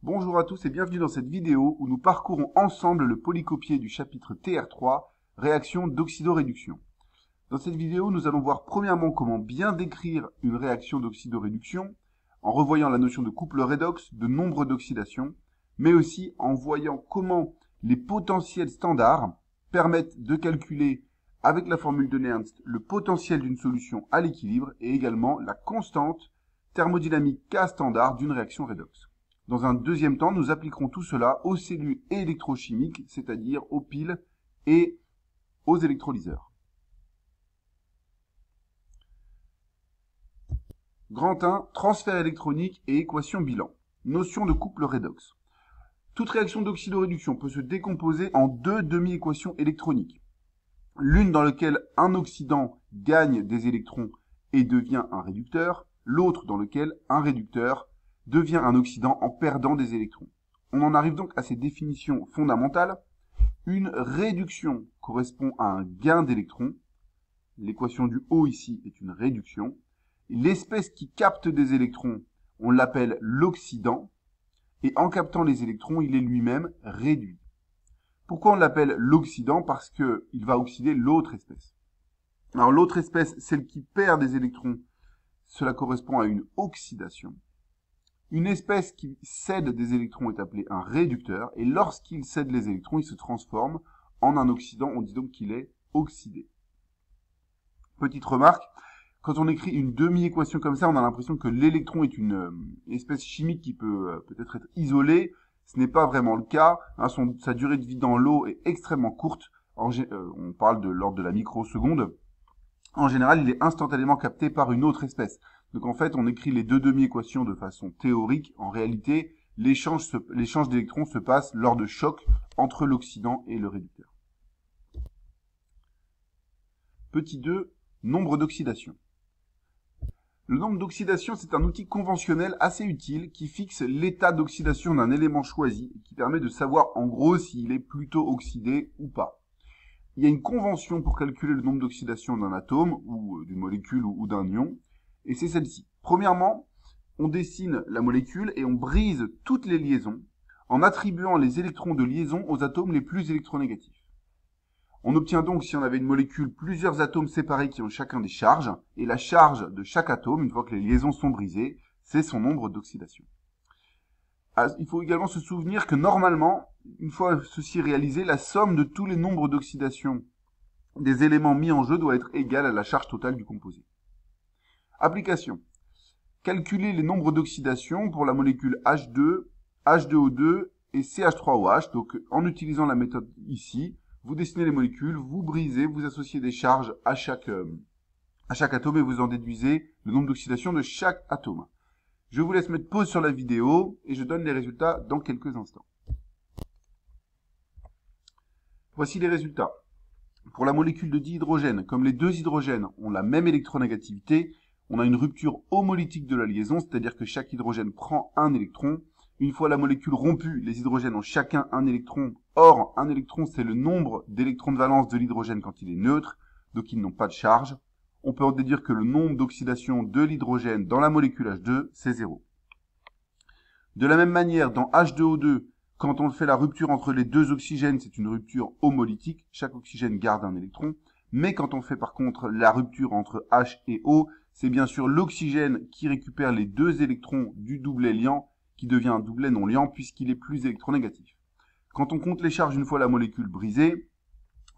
Bonjour à tous et bienvenue dans cette vidéo où nous parcourons ensemble le polycopié du chapitre TR3, réaction d'oxydoréduction. Dans cette vidéo, nous allons voir premièrement comment bien décrire une réaction d'oxydoréduction, en revoyant la notion de couple redox, de nombre d'oxydation, mais aussi en voyant comment les potentiels standards permettent de calculer avec la formule de Nernst le potentiel d'une solution à l'équilibre et également la constante thermodynamique K standard d'une réaction redox. Dans un deuxième temps, nous appliquerons tout cela aux cellules électrochimiques, c'est-à-dire aux piles et aux électrolyseurs. Grand 1, transfert électronique et équation bilan. Notion de couple redox. Toute réaction d'oxydoréduction peut se décomposer en deux demi-équations électroniques. L'une dans laquelle un oxydant gagne des électrons et devient un réducteur, l'autre dans laquelle un réducteur devient un oxydant en perdant des électrons. On en arrive donc à ces définitions fondamentales. Une réduction correspond à un gain d'électrons. L'équation du haut ici est une réduction. L'espèce qui capte des électrons, on l'appelle l'oxydant. Et en captant les électrons, il est lui-même réduit. Pourquoi on l'appelle l'oxydant? Parce qu'il va oxyder l'autre espèce. Alors l'autre espèce, celle qui perd des électrons, cela correspond à une oxydation. Une espèce qui cède des électrons est appelée un réducteur, et lorsqu'il cède les électrons, il se transforme en un oxydant. On dit donc qu'il est oxydé. Petite remarque, quand on écrit une demi-équation comme ça, on a l'impression que l'électron est une espèce chimique qui peut peut-être être isolée. Ce n'est pas vraiment le cas. Sa durée de vie dans l'eau est extrêmement courte. On parle de l'ordre de la microseconde. En général, il est instantanément capté par une autre espèce. Donc en fait, on écrit les deux demi-équations de façon théorique. En réalité, l'échange d'électrons se passe lors de chocs entre l'oxydant et le réducteur. Petit 2, nombre d'oxydation. Le nombre d'oxydation, c'est un outil conventionnel assez utile qui fixe l'état d'oxydation d'un élément choisi et qui permet de savoir en gros s'il est plutôt oxydé ou pas. Il y a une convention pour calculer le nombre d'oxydation d'un atome ou d'une molécule ou d'un ion, et c'est celle-ci. Premièrement, on dessine la molécule et on brise toutes les liaisons en attribuant les électrons de liaison aux atomes les plus électronégatifs. On obtient donc, si on avait une molécule, plusieurs atomes séparés qui ont chacun des charges, et la charge de chaque atome, une fois que les liaisons sont brisées, c'est son nombre d'oxydation. Il faut également se souvenir que normalement, une fois ceci réalisé, la somme de tous les nombres d'oxydation des éléments mis en jeu doit être égale à la charge totale du composé. Application. Calculer les nombres d'oxydation pour la molécule H2, H2O2 et CH3OH. Donc, en utilisant la méthode ici, vous dessinez les molécules, vous brisez, vous associez des charges à chaque atome et vous en déduisez le nombre d'oxydation de chaque atome. Je vous laisse mettre pause sur la vidéo et je donne les résultats dans quelques instants. Voici les résultats. Pour la molécule de dihydrogène, comme les deux hydrogènes ont la même électronégativité, on a une rupture homolytique de la liaison, c'est-à-dire que chaque hydrogène prend un électron. Une fois la molécule rompue, les hydrogènes ont chacun un électron. Or, un électron, c'est le nombre d'électrons de valence de l'hydrogène quand il est neutre, donc ils n'ont pas de charge. On peut en déduire que le nombre d'oxydation de l'hydrogène dans la molécule H2, c'est 0. De la même manière, dans H2O2, quand on fait la rupture entre les deux oxygènes, c'est une rupture homolytique. Chaque oxygène garde un électron. Mais quand on fait par contre la rupture entre H et O, c'est bien sûr l'oxygène qui récupère les deux électrons du doublet liant, qui devient un doublet non liant puisqu'il est plus électronégatif. Quand on compte les charges une fois la molécule brisée,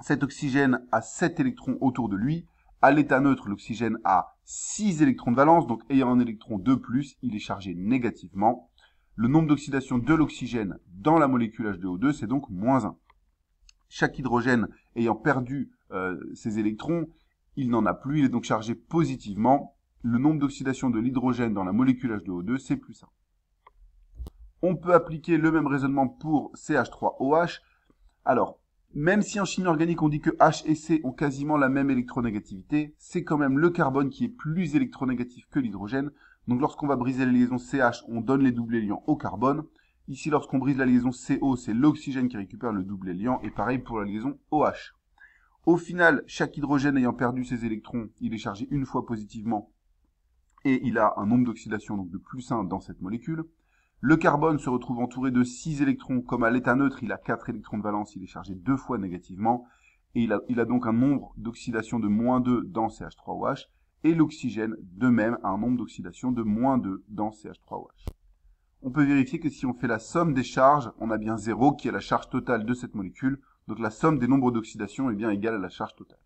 cet oxygène a 7 électrons autour de lui. À l'état neutre, l'oxygène a 6 électrons de valence, donc ayant un électron de plus, il est chargé négativement. Le nombre d'oxydation de l'oxygène dans la molécule H2O2, c'est donc moins 1. Chaque hydrogène ayant perdu ses électrons, il n'en a plus, il est donc chargé positivement. Le nombre d'oxydation de l'hydrogène dans la molécule H2O2, c'est plus 1. On peut appliquer le même raisonnement pour CH3OH. Alors, même si en chimie organique on dit que H et C ont quasiment la même électronégativité, c'est quand même le carbone qui est plus électronégatif que l'hydrogène. Donc lorsqu'on va briser la liaison CH, on donne les doublets liants au carbone. Ici, lorsqu'on brise la liaison CO, c'est l'oxygène qui récupère le doublet liant, et pareil pour la liaison OH. Au final, chaque hydrogène ayant perdu ses électrons, il est chargé une fois positivement, et il a un nombre d'oxydation donc de plus 1 dans cette molécule. Le carbone se retrouve entouré de 6 électrons, comme à l'état neutre, il a 4 électrons de valence, il est chargé 2 fois négativement, et il a donc un nombre d'oxydation de -2 dans CH3OH, et l'oxygène, de même, a un nombre d'oxydation de -2 dans CH3OH. On peut vérifier que si on fait la somme des charges, on a bien 0 qui est la charge totale de cette molécule, donc la somme des nombres d'oxydation est bien égale à la charge totale.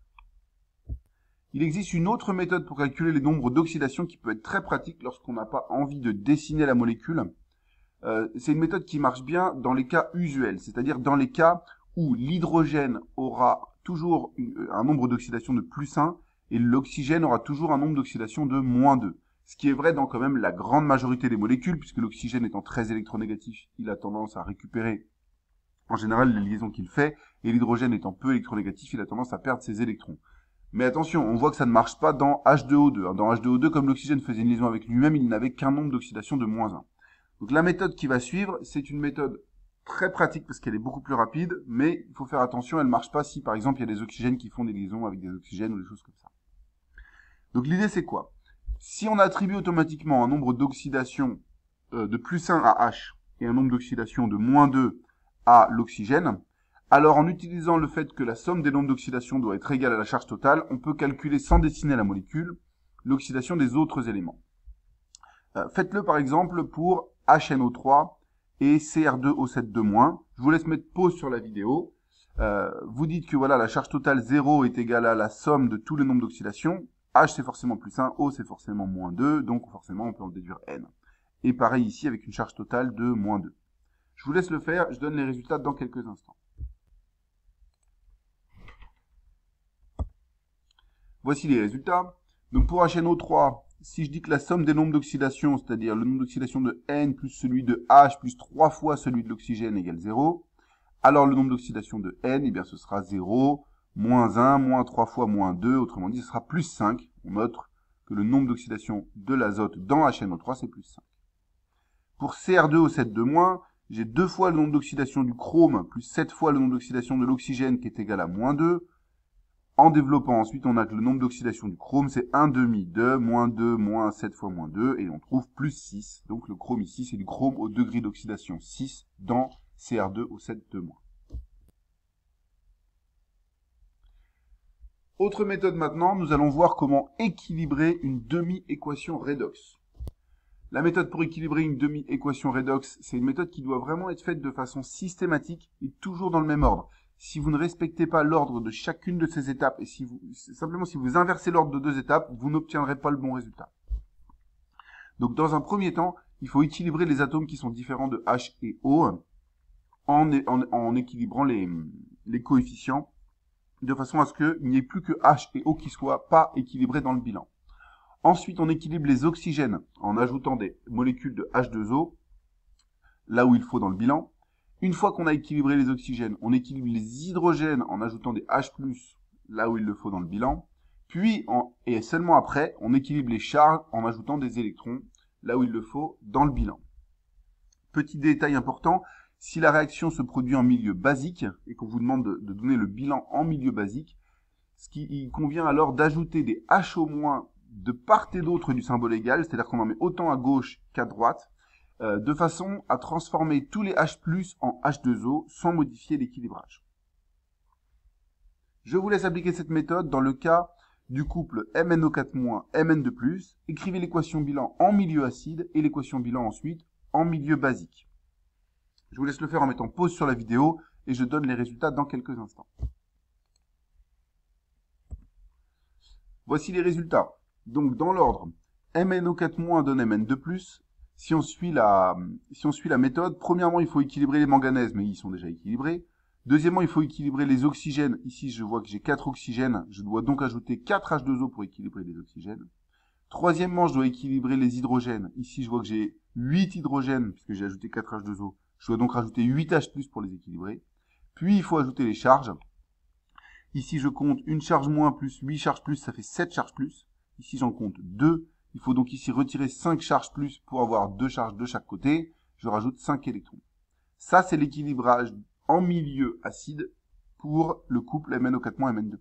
Il existe une autre méthode pour calculer les nombres d'oxydation qui peut être très pratique lorsqu'on n'a pas envie de dessiner la molécule. C'est une méthode qui marche bien dans les cas usuels, c'est-à-dire dans les cas où l'hydrogène aura toujours un nombre d'oxydation de +1 et l'oxygène aura toujours un nombre d'oxydation de -2. Ce qui est vrai dans quand même la grande majorité des molécules, puisque l'oxygène étant très électronégatif, il a tendance à récupérer en général les liaisons qu'il fait, et l'hydrogène étant peu électronégatif, il a tendance à perdre ses électrons. Mais attention, on voit que ça ne marche pas dans H2O2. Dans H2O2, comme l'oxygène faisait une liaison avec lui-même, il n'avait qu'un nombre d'oxydation de -1. Donc la méthode qui va suivre, c'est une méthode très pratique parce qu'elle est beaucoup plus rapide, mais il faut faire attention, elle ne marche pas si par exemple il y a des oxygènes qui font des liaisons avec des oxygènes ou des choses comme ça. Donc l'idée c'est quoi? Si on attribue automatiquement un nombre d'oxydation de +1 à H et un nombre d'oxydation de -2 à l'oxygène, alors en utilisant le fait que la somme des nombres d'oxydation doit être égale à la charge totale, on peut calculer sans dessiner la molécule l'oxydation des autres éléments. Faites-le par exemple pour HNO3 et Cr2O7-2-. Je vous laisse mettre pause sur la vidéo. Vous dites que voilà, la charge totale 0 est égale à la somme de tous les nombres d'oxydation. H c'est forcément +1, O c'est forcément -2, donc forcément on peut en déduire N. Et pareil ici avec une charge totale de -2. Je vous laisse le faire, je donne les résultats dans quelques instants. Voici les résultats. Donc pour HNO3, si je dis que la somme des nombres d'oxydation, c'est-à-dire le nombre d'oxydation de N plus celui de H plus 3 fois celui de l'oxygène égale 0, alors le nombre d'oxydation de N, eh bien ce sera 0, -1, -3 fois -2, autrement dit ce sera +5. On note que le nombre d'oxydation de l'azote dans HNO3 c'est +5. Pour Cr2O7-2-, j'ai 2 fois le nombre d'oxydation du chrome plus 7 fois le nombre d'oxydation de l'oxygène qui est égal à -2. En développant ensuite, on a que le nombre d'oxydation du chrome, c'est 1/2 de -2 -7 fois -2, et on trouve +6. Donc le chrome ici, c'est du chrome au degré d'oxydation 6 dans Cr2O7-2-. Autre méthode maintenant, nous allons voir comment équilibrer une demi-équation redox. La méthode pour équilibrer une demi-équation redox, c'est une méthode qui doit vraiment être faite de façon systématique et toujours dans le même ordre. Si vous ne respectez pas l'ordre de chacune de ces étapes, et si vous inversez l'ordre de 2 étapes, vous n'obtiendrez pas le bon résultat. Donc dans un premier temps, il faut équilibrer les atomes qui sont différents de H et O en équilibrant les coefficients, de façon à ce qu'il n'y ait plus que H et O qui soient pas équilibrés dans le bilan. Ensuite, on équilibre les oxygènes en ajoutant des molécules de H2O, là où il faut dans le bilan. Une fois qu'on a équilibré les oxygènes, on équilibre les hydrogènes en ajoutant des H+, là où il le faut dans le bilan. Puis, et seulement après, on équilibre les charges en ajoutant des électrons, là où il le faut dans le bilan. Petit détail important, si la réaction se produit en milieu basique, et qu'on vous demande de donner le bilan en milieu basique, il convient alors d'ajouter des H- de part et d'autre du symbole égal, c'est-à-dire qu'on en met autant à gauche qu'à droite, de façon à transformer tous les H+ en H2O sans modifier l'équilibrage. Je vous laisse appliquer cette méthode dans le cas du couple MnO4-, Mn2+. Écrivez l'équation bilan en milieu acide et l'équation bilan ensuite en milieu basique. Je vous laisse le faire en mettant pause sur la vidéo et je donne les résultats dans quelques instants. Voici les résultats. Donc dans l'ordre, MnO4- donne Mn2+. Si on suit la méthode, premièrement, il faut équilibrer les manganèses, mais ils sont déjà équilibrés. Deuxièmement, il faut équilibrer les oxygènes. Ici, je vois que j'ai 4 oxygènes. Je dois donc ajouter 4 H2O pour équilibrer les oxygènes. Troisièmement, je dois équilibrer les hydrogènes. Ici, je vois que j'ai 8 hydrogènes, puisque j'ai ajouté 4 H2O. Je dois donc rajouter 8 H+, pour les équilibrer. Puis, il faut ajouter les charges. Ici, je compte une charge moins plus 8 charges plus, ça fait 7 charges plus. Ici, j'en compte 2. Il faut donc ici retirer 5 charges plus pour avoir 2 charges de chaque côté. Je rajoute 5 électrons. Ça, c'est l'équilibrage en milieu acide pour le couple MnO4- Mn2+.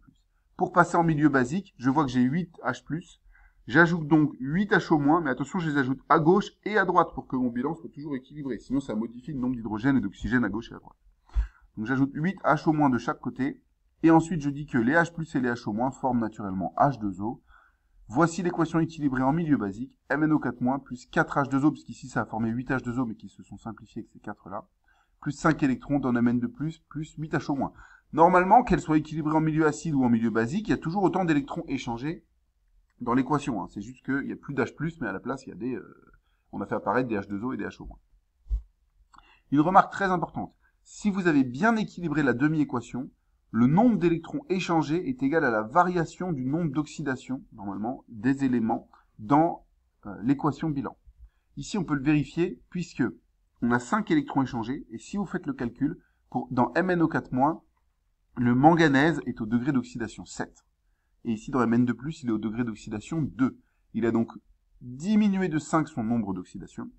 Pour passer en milieu basique, je vois que j'ai 8 H+. J'ajoute donc 8 HO-, mais attention, je les ajoute à gauche et à droite pour que mon bilan soit toujours équilibré. Sinon, ça modifie le nombre d'hydrogène et d'oxygène à gauche et à droite. Donc j'ajoute 8 HO- de chaque côté. Et ensuite, je dis que les H+, et les HO- forment naturellement H2O. Voici l'équation équilibrée en milieu basique. MnO4- plus 4 H2O, puisqu'ici ça a formé 8 H2O, mais qui se sont simplifiés avec ces 4-là. Plus 5 électrons donne Mn2+, plus 8 HO-. Normalement, qu'elle soit équilibrée en milieu acide ou en milieu basique, il y a toujours autant d'électrons échangés dans l'équation. Hein. C'est juste qu'il n'y a plus d'H+, mais à la place, il y a des... on a fait apparaître des H2O et des HO-. Une remarque très importante. Si vous avez bien équilibré la demi-équation, le nombre d'électrons échangés est égal à la variation du nombre d'oxydation, normalement, des éléments dans l'équation bilan. Ici, on peut le vérifier puisque on a 5 électrons échangés, et si vous faites le calcul, dans MnO4-, le manganèse est au degré d'oxydation 7. Et ici, dans Mn2+, il est au degré d'oxydation 2. Il a donc diminué de 5 son nombre d'oxydation,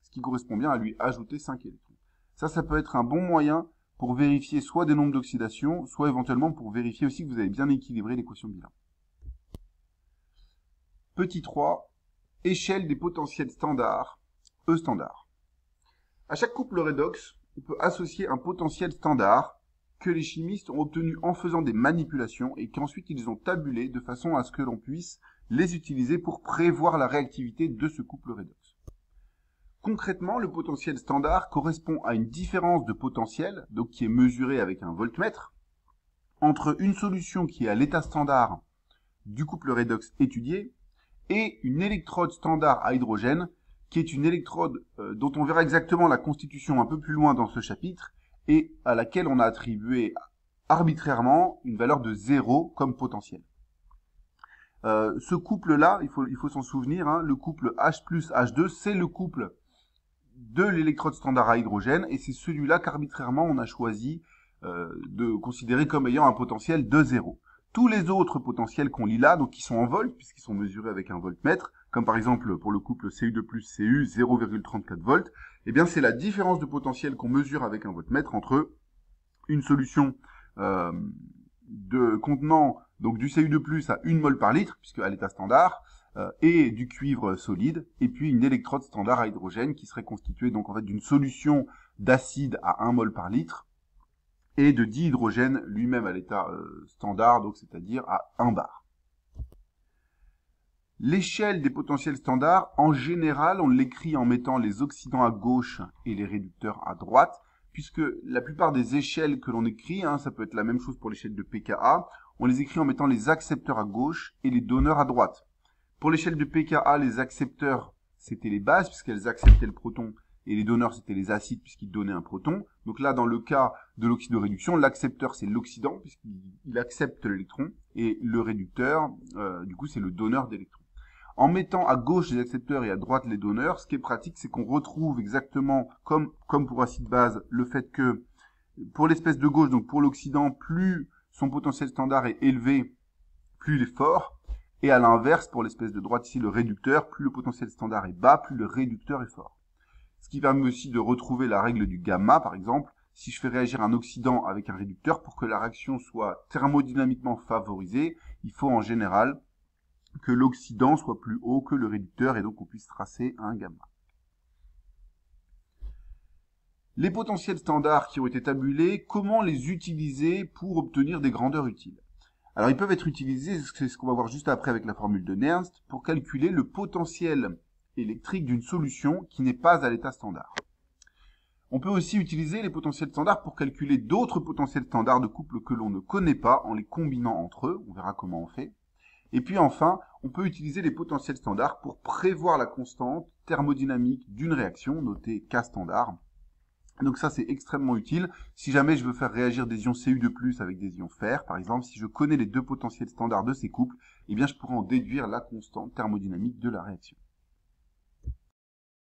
ce qui correspond bien à lui ajouter 5 électrons. Ça peut être un bon moyen pour vérifier soit des nombres d'oxydation, soit éventuellement pour vérifier aussi que vous avez bien équilibré l'équation bilan. Petit 3, échelle des potentiels standards, E standard. À chaque couple redox, on peut associer un potentiel standard que les chimistes ont obtenu en faisant des manipulations et qu'ensuite ils ont tabulé de façon à ce que l'on puisse les utiliser pour prévoir la réactivité de ce couple redox. Concrètement, le potentiel standard correspond à une différence de potentiel, donc qui est mesurée avec un voltmètre, entre une solution qui est à l'état standard du couple redox étudié et une électrode standard à hydrogène, qui est une électrode dont on verra exactement la constitution un peu plus loin dans ce chapitre, et à laquelle on a attribué arbitrairement une valeur de 0 comme potentiel. Ce couple-là, il faut s'en souvenir, hein, le couple H plus H2, c'est le couple de l'électrode standard à hydrogène, et c'est celui-là qu'arbitrairement on a choisi de considérer comme ayant un potentiel de 0. Tous les autres potentiels qu'on lit là, donc qui sont en volts, puisqu'ils sont mesurés avec un voltmètre, comme par exemple pour le couple Cu2 plus Cu, 0,34 volts, eh bien c'est la différence de potentiel qu'on mesure avec un voltmètre entre une solution contenant donc du Cu2 plus à 1 mol par litre, puisque à l'état standard, et du cuivre solide, et puis une électrode standard à hydrogène qui serait constituée donc en fait d'une solution d'acide à 1 mol par litre, et de dihydrogène lui-même à l'état standard, donc c'est-à-dire à 1 bar. L'échelle des potentiels standards, en général, on l'écrit en mettant les oxydants à gauche et les réducteurs à droite, puisque la plupart des échelles que l'on écrit, hein, ça peut être la même chose pour l'échelle de pKa, on les écrit en mettant les accepteurs à gauche et les donneurs à droite. Pour l'échelle de pKa, les accepteurs, c'était les bases, puisqu'elles acceptaient le proton, et les donneurs, c'était les acides, puisqu'ils donnaient un proton. Donc là, dans le cas de l'oxydoréduction, l'accepteur, c'est l'oxydant, puisqu'il accepte l'électron, et le réducteur, du coup, c'est le donneur d'électrons. En mettant à gauche les accepteurs et à droite les donneurs, ce qui est pratique, c'est qu'on retrouve exactement, comme pour acide base, le fait que pour l'espèce de gauche, donc pour l'oxydant, plus son potentiel standard est élevé, plus il est fort. Et à l'inverse, pour l'espèce de droite, ici le réducteur, plus le potentiel standard est bas, plus le réducteur est fort. Ce qui permet aussi de retrouver la règle du gamma, par exemple, si je fais réagir un oxydant avec un réducteur, pour que la réaction soit thermodynamiquement favorisée, il faut en général que l'oxydant soit plus haut que le réducteur et donc on puisse tracer un gamma. Les potentiels standards qui ont été tabulés, comment les utiliser pour obtenir des grandeurs utiles? Alors ils peuvent être utilisés, c'est ce qu'on va voir juste après avec la formule de Nernst, pour calculer le potentiel électrique d'une solution qui n'est pas à l'état standard. On peut aussi utiliser les potentiels standards pour calculer d'autres potentiels standards de couple que l'on ne connaît pas en les combinant entre eux, on verra comment on fait. Et puis enfin, on peut utiliser les potentiels standards pour prévoir la constante thermodynamique d'une réaction, notée K standard. Donc ça, c'est extrêmement utile. Si jamais je veux faire réagir des ions Cu2+ avec des ions fer, par exemple, si je connais les deux potentiels standards de ces couples, eh bien je pourrais en déduire la constante thermodynamique de la réaction.